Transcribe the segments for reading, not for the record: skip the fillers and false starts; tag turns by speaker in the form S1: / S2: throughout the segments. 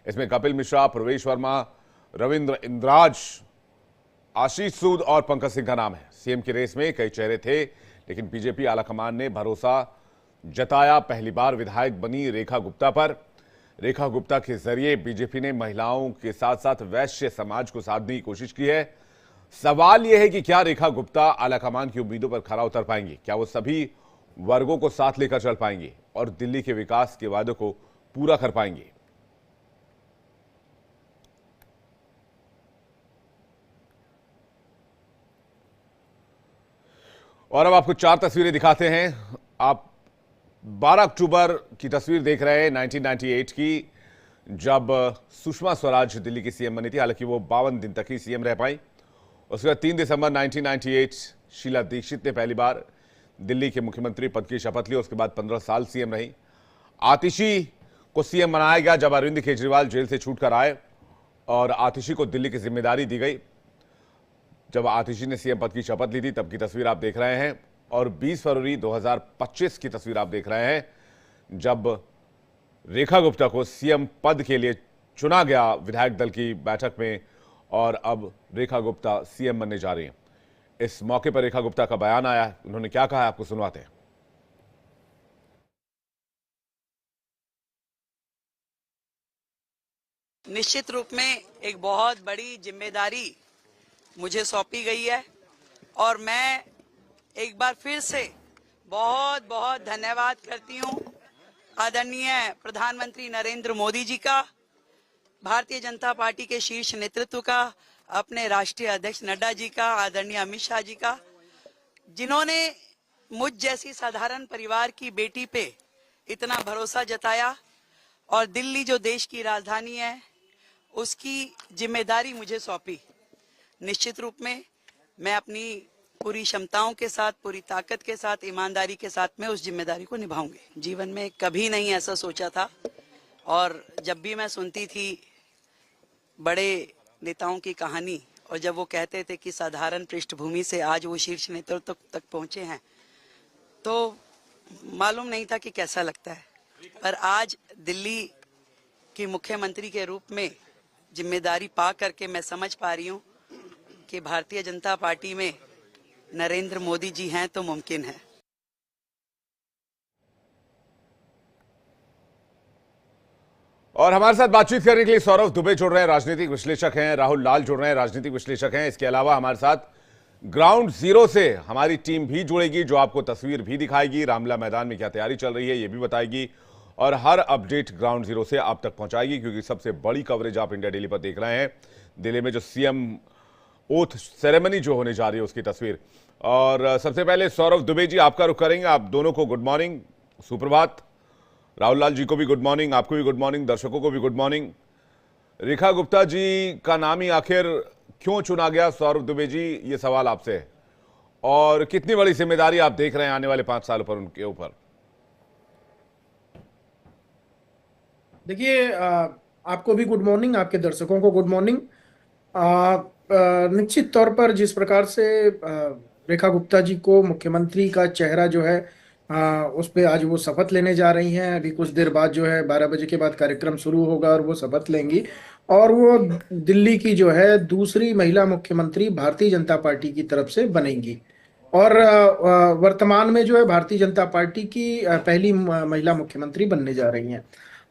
S1: इसमें कपिल मिश्रा, प्रवेश वर्मा, रविंद्र इंद्राज, आशीष सूद और पंकज सिंह का नाम है। सीएम की रेस में कई चेहरे थे, लेकिन बीजेपी आलाकमान ने भरोसा जताया पहली बार विधायक बनी रेखा गुप्ता पर। रेखा गुप्ता के जरिए बीजेपी ने महिलाओं के साथ साथ वैश्य समाज को साधने की कोशिश की है। सवाल यह है कि क्या रेखा गुप्ता आलाकमान की उम्मीदों पर खरा उतर पाएंगी? क्या वो सभी वर्गों को साथ लेकर चल पाएंगे और दिल्ली के विकास के वादों को पूरा कर पाएंगे? और अब आपको चार तस्वीरें दिखाते हैं। आप 12 अक्टूबर की तस्वीर देख रहे हैं 1998 की, जब सुषमा स्वराज दिल्ली की सीएम बनी थी। हालांकि वो 52 दिन तक ही सीएम रह पाई। उसके बाद 3 दिसंबर 1998 शीला दीक्षित ने पहली बार दिल्ली के मुख्यमंत्री पद की शपथ ली। उसके बाद 15 साल सीएम रही। आतिशी को सीएम बनाया गया जब अरविंद केजरीवाल जेल से छूटकर आए और आतिशी को दिल्ली की जिम्मेदारी दी गई। जब आतिशी ने सीएम पद की शपथ ली थी तब की तस्वीर आप देख रहे हैं। और 20 फरवरी 2025 की तस्वीर आप देख रहे हैं, जब रेखा गुप्ता को सीएम पद के लिए चुना गया विधायक दल की बैठक में, और अब रेखा गुप्ता सीएम बनने जा रही हैं। इस मौके पर रेखा गुप्ता का बयान आया। उन्होंने क्या कहा है आपको सुनवाते हैं।
S2: निश्चित रूप में एक बहुत बड़ी जिम्मेदारी मुझे सौंपी गई है और मैं एक बार फिर से बहुत बहुत धन्यवाद करती हूं आदरणीय प्रधानमंत्री नरेंद्र मोदी जी का, भारतीय जनता पार्टी के शीर्ष नेतृत्व का, अपने राष्ट्रीय अध्यक्ष नड्डा जी का, आदरणीय अमित शाह जी का, जिन्होंने मुझ जैसी साधारण परिवार की बेटी पे इतना भरोसा जताया और दिल्ली जो देश की राजधानी है उसकी जिम्मेदारी मुझे सौंपी। निश्चित रूप में मैं अपनी पूरी क्षमताओं के साथ, पूरी ताकत के साथ, ईमानदारी के साथ में उस जिम्मेदारी को निभाऊंगी। जीवन में कभी नहीं ऐसा सोचा था, और जब भी मैं सुनती थी बड़े नेताओं की कहानी और जब वो कहते थे कि साधारण पृष्ठभूमि से आज वो शीर्ष नेतृत्व तक पहुंचे हैं, तो मालूम नहीं था कि कैसा लगता है। पर आज दिल्ली की मुख्यमंत्री के रूप में जिम्मेदारी पा करके मैं समझ पा रही हूँ कि भारतीय जनता पार्टी में नरेंद्र मोदी जी हैं तो मुमकिन है।
S1: और हमारे साथ बातचीत करने के लिए सौरभ दुबे जुड़ रहे हैं, राजनीतिक विश्लेषक हैं। राहुल लाल जुड़ रहे हैं, राजनीतिक विश्लेषक हैं। इसके अलावा हमारे साथ ग्राउंड जीरो से हमारी टीम भी जुड़ेगी, जो आपको तस्वीर भी दिखाएगी, रामलीला मैदान में क्या तैयारी चल रही है ये भी बताएगी, और हर अपडेट ग्राउंड जीरो से आप तक पहुंचाएगी, क्योंकि सबसे बड़ी कवरेज आप इंडिया डेली पर देख रहे हैं। दिल्ली में जो सीएम ओथ सेरेमनी जो होने जा रही है उसकी तस्वीर। और सबसे पहले सौरभ दुबे जी, आपका रुख करेंगे। आप दोनों को गुड मॉर्निंग, सुप्रभात। राहुल लाल जी को भी गुड मॉर्निंग, आपको भी गुड मॉर्निंग, दर्शकों को भी गुड मॉर्निंग। रेखा गुप्ता जी का नाम ही आखिर क्यों चुना गया, सौरभ दुबे जी, ये सवाल आपसे है। और कितनी बड़ी जिम्मेदारी आप देख रहे हैं आने वाले 5 सालों पर उनके ऊपर?
S3: देखिए, आपको भी गुड मॉर्निंग, आपके दर्शकों को गुड मॉर्निंग। निश्चित तौर पर जिस प्रकार से रेखा गुप्ता जी को मुख्यमंत्री का चेहरा जो है उस पे आज वो शपथ लेने जा रही हैं। अभी कुछ देर बाद जो है 12 बजे के बाद कार्यक्रम शुरू होगा और वो शपथ लेंगी, और वो दिल्ली की जो है दूसरी महिला मुख्यमंत्री भारतीय जनता पार्टी की तरफ से बनेंगी। और वर्तमान में जो है भारतीय जनता पार्टी की पहली महिला मुख्यमंत्री बनने जा रही हैं।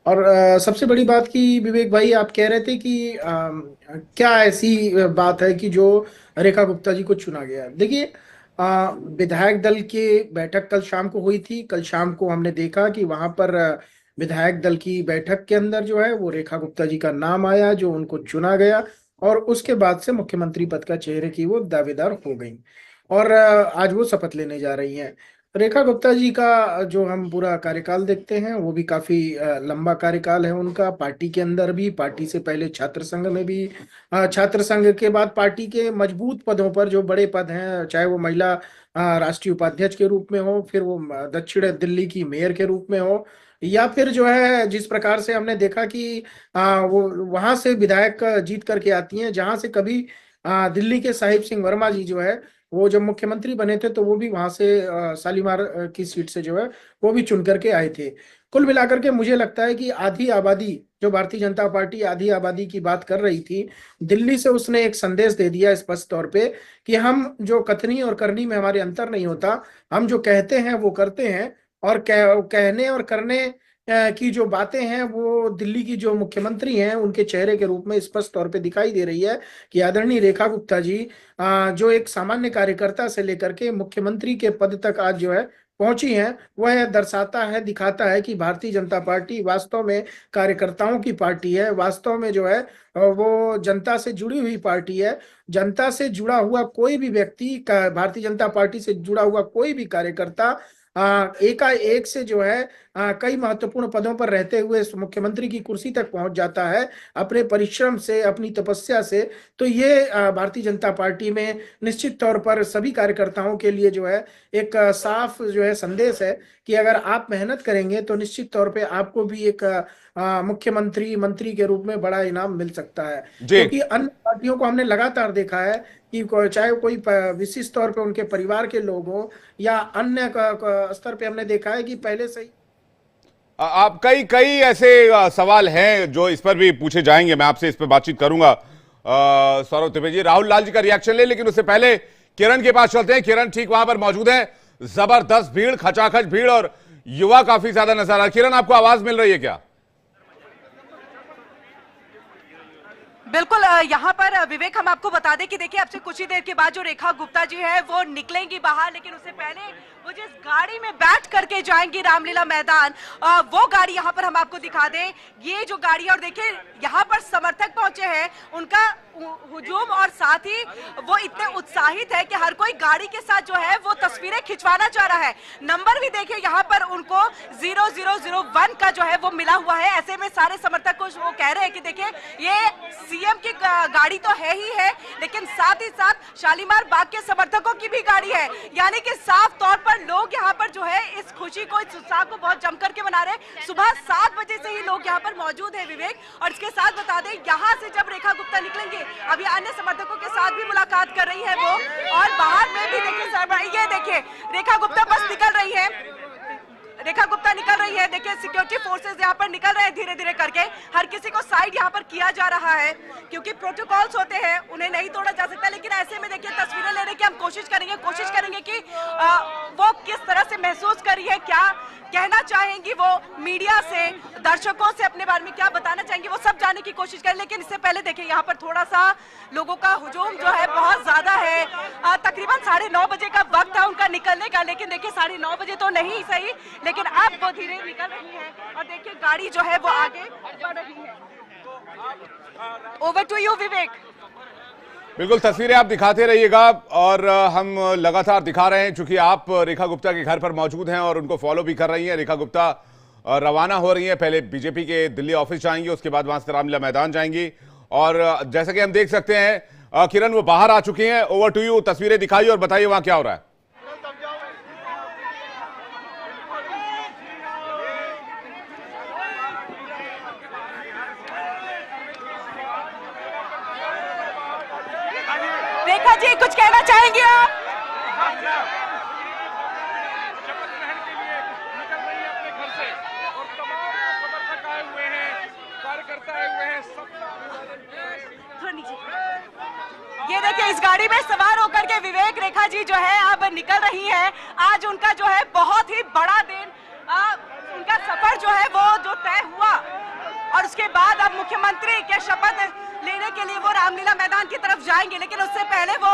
S3: और सबसे बड़ी बात की विवेक भाई, आप कह रहे थे कि क्या ऐसी बात है कि जो रेखा गुप्ता जी को चुना गया। देखिए, विधायक दल की बैठक कल शाम को हुई थी। कल शाम को हमने देखा कि वहां पर विधायक दल की बैठक के अंदर जो है वो रेखा गुप्ता जी का नाम आया, जो उनको चुना गया, और उसके बाद से मुख्यमंत्री पद का चेहरे की वो दावेदार हो गई और आज वो शपथ लेने जा रही हैं। रेखा गुप्ता जी का जो हम पूरा कार्यकाल देखते हैं वो भी काफी लंबा कार्यकाल है उनका, पार्टी के अंदर भी, पार्टी से पहले छात्र संघ में भी, छात्र संघ के बाद पार्टी के मजबूत पदों पर जो बड़े पद हैं, चाहे वो महिला राष्ट्रीय उपाध्यक्ष के रूप में हो, फिर वो दक्षिण दिल्ली की मेयर के रूप में हो, या फिर जो है जिस प्रकार से हमने देखा कि वो वहां से विधायक जीत करके आती हैं, जहां से कभी दिल्ली के साहिब सिंह वर्मा जी जो है वो जब मुख्यमंत्री बने थे तो वो भी वहां से शालीमार की सीट से जो है वो भी चुन करके आए थे। कुल मिलाकर के मुझे लगता है कि आधी आबादी, जो भारतीय जनता पार्टी आधी आबादी की बात कर रही थी, दिल्ली से उसने एक संदेश दे दिया स्पष्ट तौर पे कि हम जो कथनी और करनी में हमारे अंतर नहीं होता, हम जो कहते हैं वो करते हैं। और कहने और करने की जो बातें हैं वो दिल्ली की जो मुख्यमंत्री हैं उनके चेहरे के रूप में स्पष्ट तौर पे दिखाई दे रही है कि आदरणीय रेखा गुप्ता जी जो एक सामान्य कार्यकर्ता से लेकर के मुख्यमंत्री के पद तक आज जो है पहुंची हैं, वह दर्शाता है, दिखाता है कि भारतीय जनता पार्टी वास्तव में कार्यकर्ताओं की पार्टी है, वास्तव में जो है वो जनता से जुड़ी हुई पार्टी है। जनता से जुड़ा हुआ कोई भी व्यक्ति, भारतीय जनता पार्टी से जुड़ा हुआ कोई भी कार्यकर्ता एकाएक से जो है कई महत्वपूर्ण पदों पर रहते हुए मुख्यमंत्री की कुर्सी तक पहुंच जाता है अपने परिश्रम से, अपनी तपस्या से। तो ये भारतीय जनता पार्टी में निश्चित तौर पर सभी कार्यकर्ताओं के लिए जो है एक साफ जो है संदेश है कि अगर आप मेहनत करेंगे तो निश्चित तौर पे आपको भी एक मुख्यमंत्री, मंत्री के रूप में बड़ा इनाम मिल सकता है। क्योंकि अन्य पार्टियों को हमने लगातार देखा है कि चाहे कोई विशिष्ट तौर पे उनके परिवार के लोग हों या अन्य स्तर पे हमने देखा है कि पहले से ही
S1: आप कई ऐसे सवाल हैं जो इस पर भी पूछे जाएंगे, मैं आपसे इस पर बातचीत करूंगा। सौरभ त्रिवेदी जी, राहुल लाल जी का रिएक्शन ले, लेकिन उससे पहले किरण के पास चलते हैं। किरण ठीक वहां पर मौजूद है, जबरदस्त भीड़, खचाखच भीड़ और युवा काफी ज्यादा नजर आ रहा है। किरण, आपको आवाज मिल रही है क्या?
S4: बिल्कुल, यहाँ पर विवेक हम आपको बता दें कि देखिए अब से कुछ ही देर के बाद जो रेखा गुप्ता जी है वो निकलेंगी बाहर, लेकिन उससे पहले वो जिस गाड़ी में बैठ करके जाएंगी रामलीला मैदान, वो गाड़ी यहाँ पर हम आपको दिखा दें। ये जो गाड़ी, और देखिए यहाँ पर समर्थक पहुंचे हैं, उनका हुजूम, और साथ ही वो इतने उत्साहित है कि हर कोई गाड़ी के साथ जो है वो तस्वीरें खिंचवाना चाह रहा है। नंबर भी देखिए यहाँ पर उनको 0001 का जो है वो मिला हुआ है। ऐसे में सारे समर्थक को वो कह रहे हैं कि देखिए ये सीएम की गाड़ी तो है ही है, लेकिन साथ ही साथ शालीमार बाग के समर्थकों की भी गाड़ी है। यानी कि साफ तौर पर लोग यहाँ पर जो है इस खुशी को, इस उत्साह को बहुत जमकर के मना रहे हैं। सुबह 7 बजे से ही लोग यहाँ पर मौजूद है विवेक। और इसके साथ बता दें, यहाँ से जब रेखा गुप्ता निकलेंगे, अभी अन्य समर्थकों के साथ भी मुलाकात कर रही है वो, और बाहर में भी देखिए, ये देखिए रेखा गुप्ता बस निकल रही है, रेखा गुप्ता निकल रही है। देखिए सिक्योरिटी फोर्सेस यहाँ पर निकल रहे हैं धीरे धीरे करके। हर किसी को साइड यहाँ पर किया जा रहा है क्योंकि प्रोटोकॉल्स होते हैं, उन्हें नहीं तोड़ा जा सकता। लेकिन ऐसे में देखिए तस्वीरें लेने की हम कोशिश करेंगे कि वो किस तरह से महसूस कर रही है, क्या कहना चाहेंगी वो मीडिया से, दर्शकों से अपने बारे में क्या बताना चाहेंगी, वो सब जानने की कोशिश करें। लेकिन इससे पहले देखिए यहाँ पर थोड़ा सा लोगों का हुजूम जो है बहुत ज्यादा है। तकरीबन 9:30 बजे का वक्त है उनका निकलने का, लेकिन देखिए 9:30 बजे तो नहीं सही, लेकिन अब वो धीरे निकल रही है और देखिए गाड़ी जो है वो आगे बढ़ रही है। ओवर टू यू विवेक।
S1: बिल्कुल, तस्वीरें आप दिखाते रहिएगा और हम लगातार दिखा रहे हैं, चूंकि आप रेखा गुप्ता के घर पर मौजूद हैं और उनको फॉलो भी कर रही हैं। रेखा गुप्ता रवाना हो रही हैं, पहले बीजेपी के दिल्ली ऑफिस जाएंगी, उसके बाद वहां से रामलीला मैदान जाएंगी। और जैसा कि हम देख सकते हैं किरण, वो बाहर आ चुकी हैं। ओवर टू यू, तस्वीरें दिखाइए और बताइए वहां क्या हो रहा है।
S4: रेखा जी, कुछ कहना चाहेंगे आप?
S5: शपथ ग्रहण के लिए निकल रही है अपने घर से और तमाम समर्थक आए हुए हैं, कार्यकर्ता आए हुए हैं,
S4: ये देखिए इस गाड़ी में सवार होकर के विवेक, रेखा जी जो है अब निकल रही है। आज उनका जो है बहुत ही बड़ा दिन, उनका सफर जो है वो जो तय हुआ और उसके बाद अब मुख्यमंत्री के शपथ लेने के लिए वो रामलीला मैदान की तरफ जाएंगे, लेकिन उससे पहले वो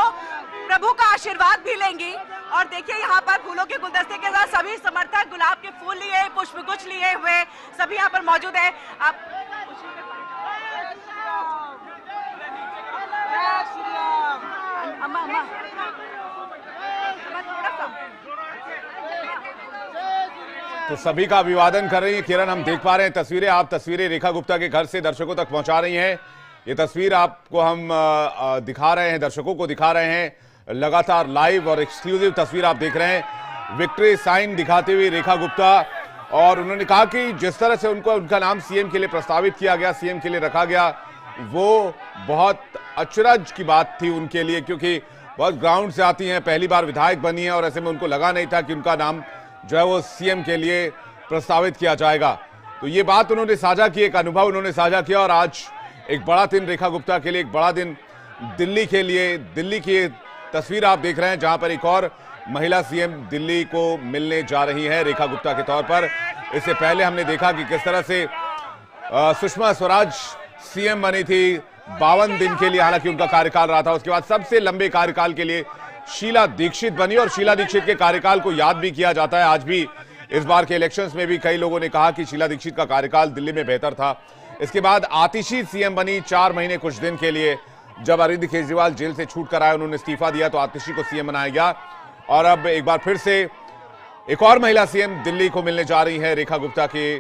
S4: प्रभु का आशीर्वाद भी लेंगी। और देखिए यहाँ पर फूलों के गुलदस्ते के साथ सभी समर्थक गुलाब के फूल लिए, पुष्पगुच्छ लिए हुए सभी यहाँ पर मौजूद है। आप अम्मा
S1: तो सभी का अभिवादन कर रही है किरण। हम देख पा रहे हैं तस्वीरें, आप तस्वीरें रेखा गुप्ता के घर से दर्शकों तक पहुंचा रही हैं। ये तस्वीर आपको हम दिखा रहे हैं, दर्शकों को दिखा रहे हैं लगातार लाइव और एक्सक्लूसिव तस्वीर आप देख रहे हैं। विक्ट्री साइन दिखाते हुए रेखा गुप्ता, और उन्होंने कहा कि जिस तरह से उनका नाम सीएम के लिए प्रस्तावित किया गया, सीएम के लिए रखा गया, वो बहुत अचरज की बात थी उनके लिए, क्योंकि बहुत ग्राउंड से आती हैं, पहली बार विधायक बनी है और ऐसे में उनको लगा नहीं था कि उनका नाम जो है वो सीएम के लिए प्रस्तावित किया जाएगा। तो ये बात उन्होंने साझा की, एक अनुभव उन्होंने साझा किया। और आज एक बड़ा दिन रेखा गुप्ता के लिए, एक बड़ा दिन दिल्ली के लिए। दिल्ली की तस्वीर आप देख रहे हैं जहां पर एक और महिला सीएम दिल्ली को मिलने जा रही है रेखा गुप्ता के तौर पर। इससे पहले हमने देखा कि किस तरह से सुषमा स्वराज सीएम बनी थी 52 दिन के लिए, हालांकि उनका कार्यकाल रहा था। उसके बाद सबसे लंबे कार्यकाल के लिए शीला दीक्षित बनी, और शीला दीक्षित के कार्यकाल को याद भी किया जाता है। आज भी इस बार के इलेक्शंस में भी कई लोगों ने कहा कि शीला दीक्षित का कार्यकाल दिल्ली में बेहतर था। इसके बाद आतिशी सीएम बनी 4 महीने कुछ दिन के लिए। जब अरविंद केजरीवाल जेल से छूट कर आए, उन्होंने इस्तीफा दिया, तो आतिशी को सीएम बनाया गया। और अब एक बार फिर से एक और महिला सीएम दिल्ली को मिलने जा रही है रेखा गुप्ता के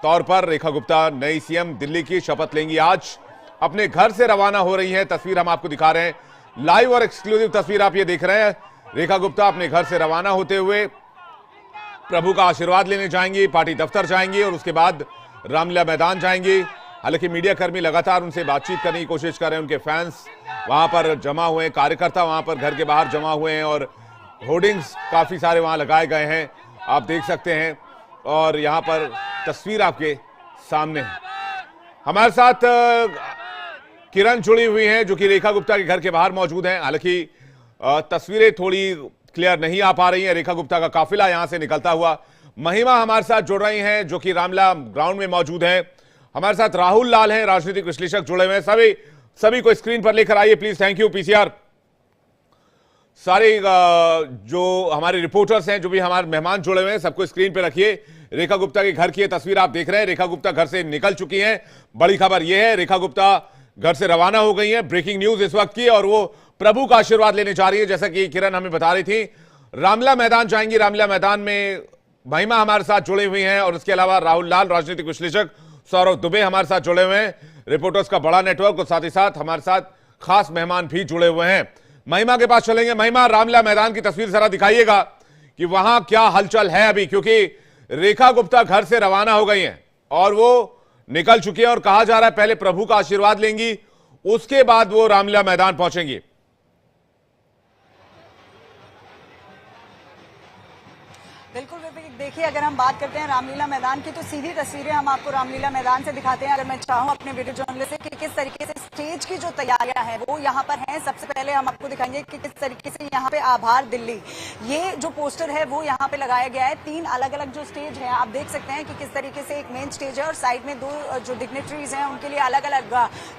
S1: तौर पर। रेखा गुप्ता नई सीएम दिल्ली की शपथ लेंगी आज, अपने घर से रवाना हो रही है। तस्वीर हम आपको दिखा रहे हैं, लाइव और एक्सक्लूसिव तस्वीर आप ये देख रहे हैं। रेखा गुप्ता अपने घर से रवाना होते हुए प्रभु का आशीर्वाद लेने जाएंगी, पार्टी दफ्तर जाएंगी और उसके बाद रामलीला मैदान जाएंगी। हालांकि मीडिया कर्मी लगातार उनसे बातचीत करने की कोशिश कर रहे हैं। उनके फैंस वहां पर जमा हुए हैं, कार्यकर्ता वहां पर घर के बाहर जमा हुए हैं और होर्डिंग्स काफी सारे वहां लगाए गए हैं, आप देख सकते हैं। और यहां पर तस्वीर आपके सामने है। हमारे साथ किरण जुड़ी हुई हैं जो कि रेखा गुप्ता के घर के बाहर मौजूद हैं। हालांकि तस्वीरें थोड़ी क्लियर नहीं आ पा रही हैं। रेखा गुप्ता का काफिला यहां से निकलता हुआ। महिमा हमारे साथ जुड़ रही हैं जो कि रामलीला ग्राउंड में मौजूद हैं। हमारे साथ राहुल लाल हैं, राजनीतिक विश्लेषक जुड़े हुए हैं। सभी को स्क्रीन पर लेकर आइए प्लीज। Thank you PCR. सारे जो हमारे रिपोर्टर्स हैं, जो भी हमारे मेहमान जुड़े हुए हैं, सबको स्क्रीन पर रखिए। रेखा गुप्ता के घर की ये तस्वीर आप देख रहे हैं। रेखा गुप्ता घर से निकल चुकी हैं। बड़ी खबर यह है, रेखा गुप्ता घर से रवाना हो गई हैं। ब्रेकिंग न्यूज इस वक्त की, और वो प्रभु का आशीर्वाद लेने जा रही है। जैसा कि किरण हमें बता रही थी, रामलीला मैदान जाएंगी। रामलीला मैदान में महिमा हमारे साथ जुड़ी हुई हैं, और उसके अलावा राहुल लाल राजनीतिक विश्लेषक, सौरभ दुबे हमारे साथ जुड़े हुए हैं, रिपोर्टर्स का बड़ा नेटवर्क, और साथ ही साथ हमारे साथ खास मेहमान भी जुड़े हुए हैं। महिमा के पास चलेंगे। महिमा, रामलीला मैदान की तस्वीर जरा दिखाइएगा कि वहां क्या हलचल है अभी, क्योंकि रेखा गुप्ता घर से रवाना हो गई हैं और वो निकल चुकी है, और कहा जा रहा है पहले प्रभु का आशीर्वाद लेंगी, उसके बाद वो रामलीला मैदान पहुंचेंगी।
S6: बिल्कुल विवेक, देखिए अगर हम बात करते हैं रामलीला मैदान की, तो सीधी तस्वीरें हम आपको रामलीला मैदान से दिखाते हैं। अगर मैं चाहूं अपने वीडियो जर्नलिस्ट से कि किस तरीके से स्टेज की जो तैयारियां हैं वो यहाँ पर हैं, सबसे पहले हम आपको दिखाएंगे कि किस तरीके से यहाँ पे आभार दिल्ली, ये जो पोस्टर है वो यहाँ पे लगाया गया है। 3 अलग अलग जो स्टेज है आप देख सकते हैं कि किस तरीके से एक मेन स्टेज है और साइड में 2 जो डिग्नेटरीज हैं उनके लिए अलग अलग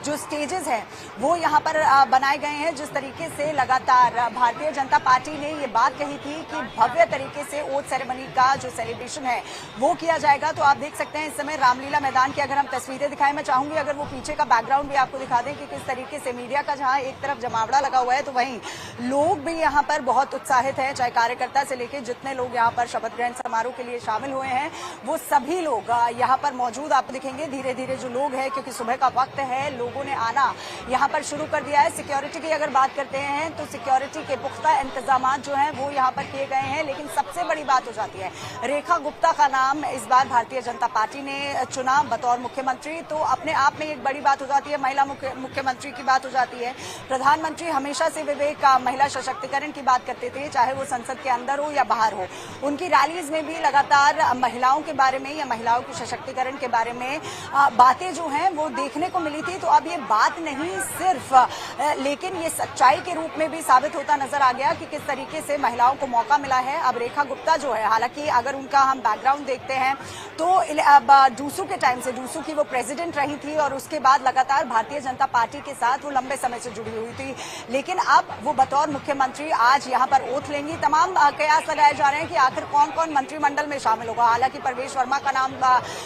S6: जो स्टेजेस हैं वो यहाँ पर बनाए गए हैं। जिस तरीके से लगातार भारतीय जनता पार्टी ने ये बात कही थी कि भव्य तरीके से ओथ सेरेमनी का जो सेलिब्रेशन है वो किया जाएगा, तो आप देख सकते हैं इस समय रामलीला मैदान की अगर हम तस्वीरें दिखाएं, मैं चाहूंगी अगर वो पीछे का बैकग्राउंड भी आपको दिखा दें कि किस तरीके से मीडिया का जहां एक तरफ जमावड़ा लगा हुआ है, तो वहीं लोग भी यहाँ पर बहुत उत्साहित है। चाहे कार्यकर्ता से लेकर जितने लोग यहाँ पर शपथ ग्रहण समारोह के लिए शामिल हुए हैं वो सभी लोग यहाँ पर मौजूद आपको दिखेंगे। धीरे धीरे जो लोग हैं, क्योंकि सुबह का वक्त है, लोगों ने आना यहाँ पर शुरू कर दिया है। सिक्योरिटी की अगर बात करते हैं तो सिक्योरिटी के पुख्ता इंतजाम जो है वो यहाँ पर किए गए हैं। लेकिन सबसे बड़ी बात हो जाती है, रेखा गुप्ता का नाम इस बार भारतीय जनता पार्टी ने चुना बतौर मुख्यमंत्री, तो अपने आप में एक बड़ी बात हो जाती है। महिला मुख्यमंत्री की बात हो जाती है। प्रधानमंत्री हमेशा से विवेक महिला सशक्तिकरण की बात करते थे, चाहे वो संसद के अंदर हो या बाहर हो। उनकी रैलीज में भी लगातार महिलाओं के बारे में या महिलाओं के सशक्तिकरण के बारे में बातें जो हैं वो देखने को मिली थी। तो अब ये बात नहीं सिर्फ, लेकिन ये सच्चाई के रूप में भी साबित होता नजर आ गया कि किस तरीके से महिलाओं को मौका मिला है। अब रेखा गुप्ता जो है, हालांकि अगर उनका हम बैकग्राउंड देखते हैं तो अब डूसू के टाइम से, डूसू की वो प्रेसिडेंट रही थी और उसके बाद लगातार भारतीय जनता पार्टी के साथ वो लंबे समय से जुड़ी हुई थी। लेकिन अब वो बतौर मुख्यमंत्री आज यहाँ पर ओथ लेंगी। तमाम कयास लगाए जा रहे हैं कि आखिर कौन कौन मंत्रिमंडल में शामिल होगा। हालांकि परवेश वर्मा का नाम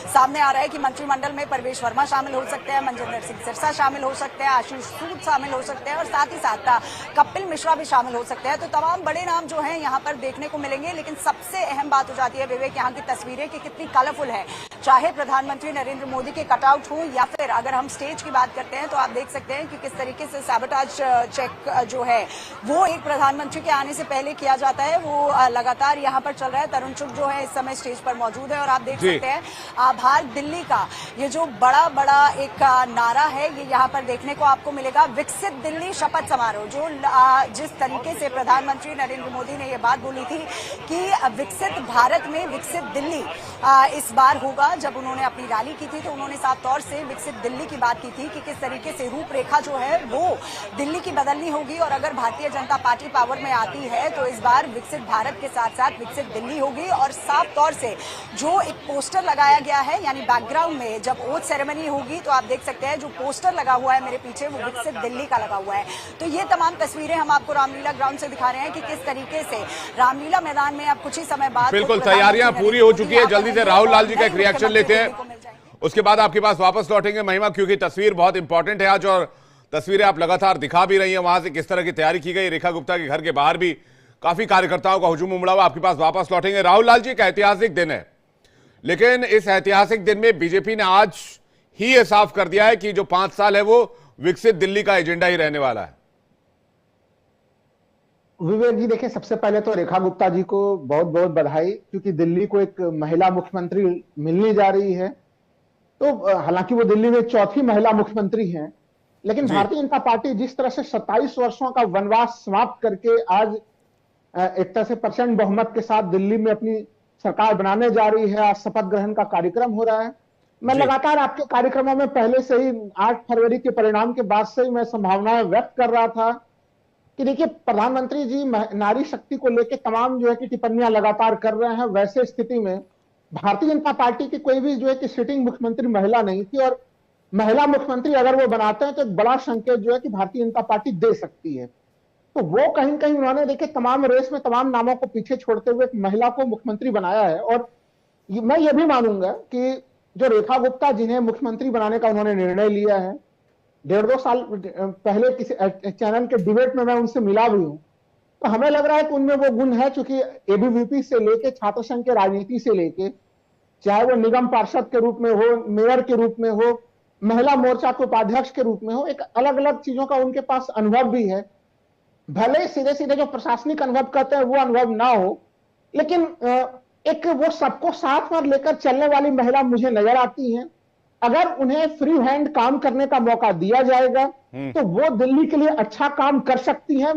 S6: सामने आ रहा है कि मंत्रिमंडल में परवेश वर्मा शामिल हो सकते हैं, मनजिंदर सिंह सिरसा शामिल हो सकते हैं, आशीष सूद शामिल हो सकते हैं और साथ ही साथ कपिल मिश्रा भी शामिल हो सकते हैं। तो तमाम बड़े नाम जो हैं यहाँ पर देखने को मिलेंगे। लेकिन सबसे अहम बात हो जाती है विवेक यहाँ की तस्वीरें कि कितनी कलरफुल है, चाहे प्रधानमंत्री नरेंद्र मोदी के कटआउट हो या फिर अगर हम स्टेज की बात करते हैं तो आप देख सकते हैं कि किस तरीके से सैबोटाज चेक जो है वो एक प्रधानमंत्री के आने से पहले किया जाता है, वो लगातार यहाँ पर चल रहा है। तरुण चुग जो है इस समय स्टेज पर मौजूद है और आप देख सकते हैं आभार दिल्ली का ये जो बड़ा बड़ा एक नारा है ये यहाँ पर देखने को आपको मिलेगा। विकसित दिल्ली शपथ समारोह, जो जिस तरीके से प्रधानमंत्री नरेंद्र मोदी ने ये बात बोली थी कि विकसित भारत में विकसित दिल्ली इस बार होगा। जब उन्होंने अपनी रैली की थी तो उन्होंने साफ तौर से विकसित दिल्ली की बात की थी कि किस तरीके से रूपरेखा जो है वो दिल्ली की बदलनी होगी, और अगर भारतीय जनता पार्टी पावर में आती है तो इस बार विकसित भारत के साथ साथ विकसित दिल्ली होगी। और साफ तौर से जो एक पोस्टर लगाया गया है, यानी बैकग्राउंड में जब ओथ सेरेमनी होगी तो आप देख सकते हैं जो पोस्टर लगा हुआ है मेरे पीछे वो विकसित दिल्ली का लगा हुआ है। तो ये तमाम तस्वीरें हम आपको रामलीला ग्राउंड से दिखा रहे हैं कि किस तरीके से रामलीला मैदान में अब कुछ ही समय बाद
S1: बिल्कुल तैयारियां पूरी हो चुकी है। जल्दी से राहुल लाल जी का एक रिएक्शन लेते हैं, उसके बाद आपके पास वापस लौटेंगे महिमा, क्योंकि तस्वीर बहुत इंपॉर्टेंट है आज और तस्वीरें आप लगातार दिखा भी रही हैं वहां से किस तरह की तैयारी की गई। रेखा गुप्ता के घर के बाहर भी काफी कार्यकर्ताओं का हुजूम उमड़ा हुआ। आपके पास वापस लौटेंगे। राहुल लाल जी, एक ऐतिहासिक दिन है, लेकिन इस ऐतिहासिक दिन में बीजेपी ने आज ही यह साफ कर दिया है कि जो 5 साल है वो विकसित दिल्ली का एजेंडा ही रहने वाला है।
S7: विवेक जी, देखिए, सबसे पहले तो रेखा गुप्ता जी को बहुत बहुत बधाई, क्योंकि दिल्ली को एक महिला मुख्यमंत्री मिलने जा रही है। तो हालांकि वो दिल्ली में चौथी महिला मुख्यमंत्री हैं, लेकिन भारतीय जनता पार्टी जिस तरह से 27 वर्षों का वनवास समाप्त करके आज एक तरह से प्रचंड बहुमत के साथ दिल्ली में अपनी सरकार बनाने जा रही है, आज शपथ ग्रहण का कार्यक्रम हो रहा है। मैं लगातार आपके कार्यक्रमों में पहले से ही 8 फरवरी के परिणाम के बाद से ही मैं संभावनाएं व्यक्त कर रहा था कि देखिए, प्रधानमंत्री जी नारी शक्ति को लेकर तमाम जो है कि टिप्पणियां लगातार कर रहे हैं। वैसे स्थिति में भारतीय जनता पार्टी की कोई भी जो है कि सिटिंग मुख्यमंत्री महिला नहीं थी, और महिला मुख्यमंत्री अगर वो बनाते हैं तो एक बड़ा संकेत जो है कि भारतीय जनता पार्टी दे सकती है। तो वो कहीं कहीं उन्होंने देखिए तमाम रेस में तमाम नामों को पीछे छोड़ते हुए एक महिला को मुख्यमंत्री बनाया है। और मैं ये भी मानूंगा कि जो रेखा गुप्ता जिन्हें मुख्यमंत्री बनाने का उन्होंने निर्णय लिया है, 1.5-2 साल पहले किसी चैनल के डिबेट में मैं उनसे मिला भी हूं, तो हमें लग रहा है कि उनमें वो गुण है, चूंकि एबीवीपी से लेके छात्र संघ के राजनीति से लेके, चाहे वो निगम पार्षद के रूप में हो, मेयर के रूप में हो, महिला मोर्चा के उपाध्यक्ष के रूप में हो, एक अलग अलग चीजों का उनके पास अनुभव भी है। भले सीधे सीधे जो प्रशासनिक अनुभव करते हैं वो अनुभव ना हो, लेकिन एक वो सबको साथ में लेकर चलने वाली महिला मुझे नजर आती हैं। अगर उन्हें फ्री हैंड काम करने का मौका दिया जाएगा तो वो दिल्ली के लिए अच्छा काम कर सकती हैं।